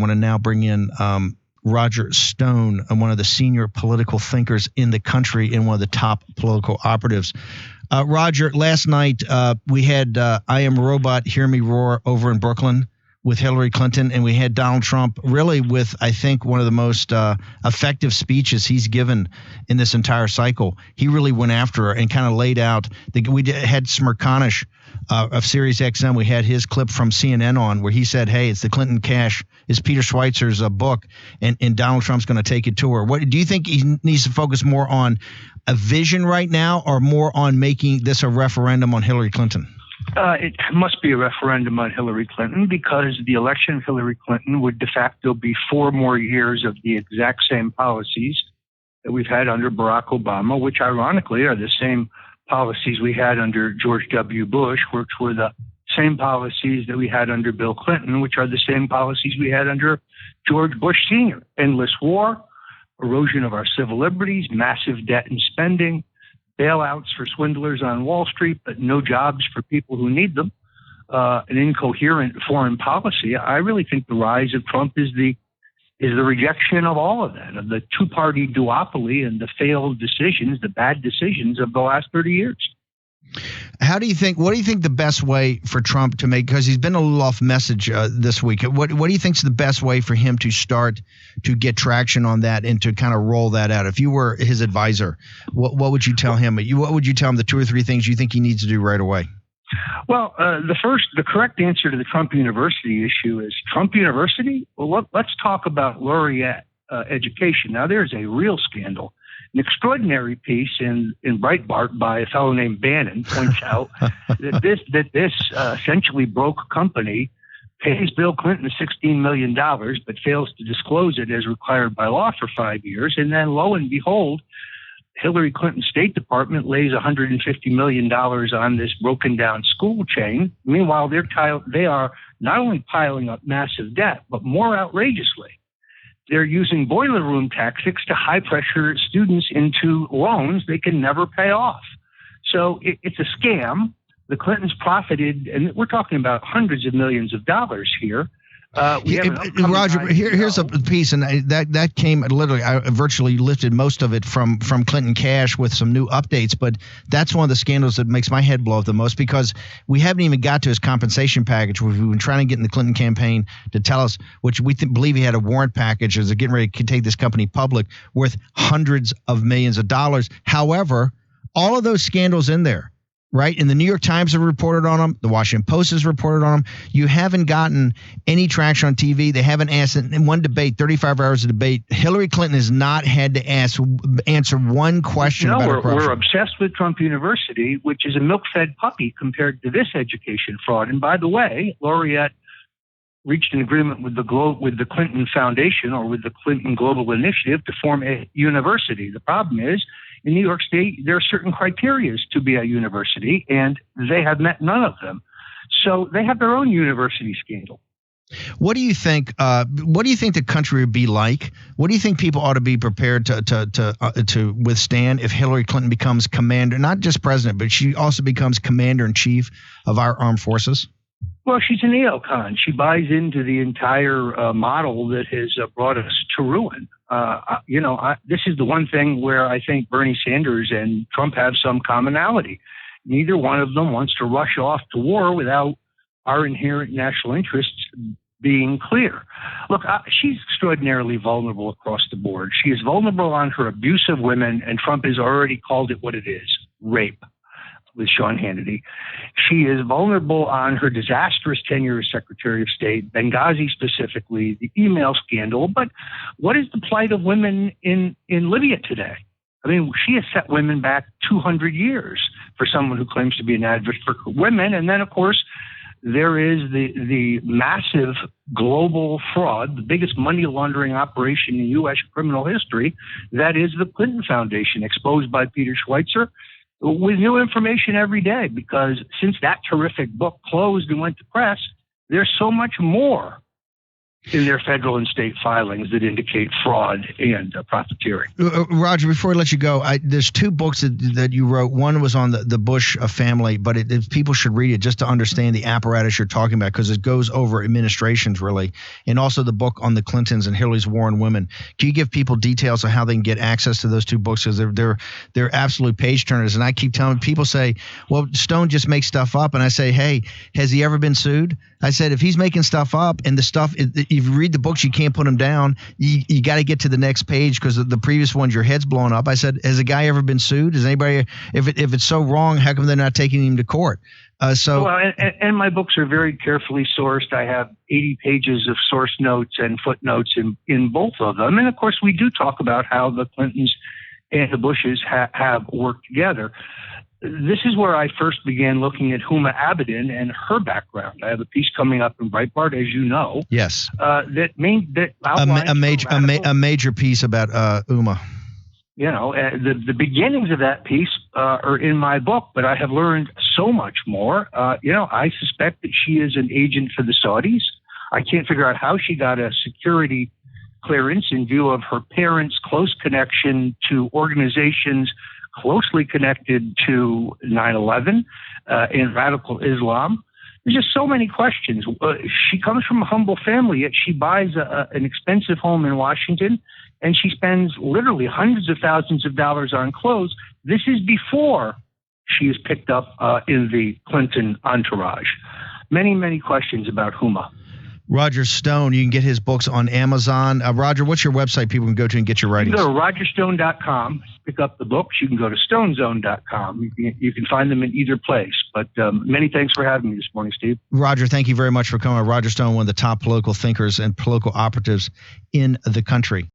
want to now bring in Roger Stone, one of the senior political thinkers in the country and one of the top political operatives. Roger, last night we had I Am a Robot, Hear Me Roar over in Brooklyn with Hillary Clinton, and we had Donald Trump really with, I think, one of the most effective speeches he's given in this entire cycle. He really went after her and kind of laid out. We had Smirkanish of Sirius XM. We had his clip from CNN on where he said, hey, it's the Clinton cash. It's Peter Schweizer's book, and Donald Trump's going to take it to her. What do you think he needs to focus more on a vision right now or more on making this a referendum on Hillary Clinton? It must be a referendum on Hillary Clinton because the election of Hillary Clinton would de facto be 4 more years of the exact same policies that we've had under Barack Obama, which ironically are the same policies we had under George W. Bush, which were the same policies that we had under Bill Clinton, which are the same policies we had under George Bush Sr. Endless war, erosion of our civil liberties, massive debt and spending, bailouts for swindlers on Wall Street, but no jobs for people who need them, an incoherent foreign policy. I really think the rise of Trump is the rejection of all of that, of the two-party duopoly and the failed decisions, the bad decisions of the last 30 years. What do you think the best way for Trump to make, because he's been a little off message this week, what do you think is the best way for him to start to get traction on that and to kind of roll that out? If you were his advisor, what would you tell him? What would you tell him the 2 or 3 things you think he needs to do right away? Well, the correct answer to the Trump University issue is Trump University? Well, let's talk about laureate education. Now, there's a real scandal. An extraordinary piece in Breitbart by a fellow named Bannon points out that this essentially broke company pays Bill Clinton $16 million, but fails to disclose it as required by law for 5 years. And then lo and behold, Hillary Clinton's State Department lays $150 million on this broken down school chain. Meanwhile, they are not only piling up massive debt, but more outrageously, they're using boiler room tactics to high pressure students into loans they can never pay off. So it's a scam. The Clintons profited, and we're talking about hundreds of millions of dollars here. Roger, here's a piece, and that came literally. I virtually lifted most of it from Clinton Cash with some new updates, but that's one of the scandals that makes my head blow up the most because we haven't even got to his compensation package, which we've been trying to get in the Clinton campaign to tell us, which we believe he had a warrant package as they're getting ready to take this company public worth hundreds of millions of dollars. However, all of those scandals in there. Right? And the New York Times have reported on them. The Washington Post has reported on them. You haven't gotten any traction on TV. They haven't asked in one debate, 35 hours of debate. Hillary Clinton has not had to answer one question about her corruption. We're obsessed with Trump University, which is a milk-fed puppy compared to this education fraud. And by the way, Laureate reached an agreement with the Clinton Foundation or with the Clinton Global Initiative to form a university. The problem is, in New York State, there are certain criteria to be a university, and they have met none of them. So they have their own university scandal. What do you think? What do you think the country would be like? What do you think people ought to be prepared to withstand if Hillary Clinton becomes commander, not just president, but she also becomes commander in chief of our armed forces? Well, she's a neocon. She buys into the entire model that has brought us to ruin. This is the one thing where I think Bernie Sanders and Trump have some commonality. Neither one of them wants to rush off to war without our inherent national interests being clear. Look, she's extraordinarily vulnerable across the board. She is vulnerable on her abuse of women, and Trump has already called it what it is, rape, with Sean Hannity. She is vulnerable on her disastrous tenure as Secretary of State, Benghazi specifically, the email scandal. But what is the plight of women in Libya today? I mean, she has set women back 200 years for someone who claims to be an advocate for women. And then, of course, there is the massive global fraud, the biggest money laundering operation in U.S. criminal history. That is the Clinton Foundation, exposed by Peter Schweitzer, with new information every day, because since that terrific book closed and went to press, there's so much more in their federal and state filings that indicate fraud and profiteering. Roger, before I let you go, there's two books that you wrote. One was on the Bush family, but people should read it just to understand the apparatus you're talking about, because it goes over administrations really, and also the book on the Clintons and Hillary's war on women. Can you give people details of how they can get access to those two books? Because they're absolute page turners. And I keep telling people, say, well, Stone just makes stuff up, and I say, hey, has he ever been sued? I said, if he's making stuff up and the stuff, if you read the books, you can't put them down. You got to get to the next page, because the previous ones, your head's blown up. I said, has a guy ever been sued? Has anybody, if it's so wrong, how come they're not taking him to court? And my books are very carefully sourced. I have 80 pages of source notes and footnotes in both of them. And of course, we do talk about how the Clintons and the Bushes have worked together. This is where I first began looking at Huma Abedin and her background. I have a piece coming up in Breitbart, as you know. Yes. That a major piece about Huma. You know, the beginnings of that piece are in my book, but I have learned so much more. I suspect that she is an agent for the Saudis. I can't figure out how she got a security clearance in view of her parents' close connection to organizations closely connected to 9/11 and radical Islam. There's just so many questions. She comes from a humble family, yet she buys an expensive home in Washington, and she spends literally hundreds of thousands of dollars on clothes. This is before she is picked up in the Clinton entourage. Many, many questions about Huma. Roger Stone, you can get his books on Amazon. Roger, what's your website people can go to and get your writings? You can go to rogerstone.com, pick up the books. You can go to stonezone.com. You can find them in either place. But many thanks for having me this morning, Steve. Roger, thank you very much for coming. Roger Stone, one of the top political thinkers and political operatives in the country.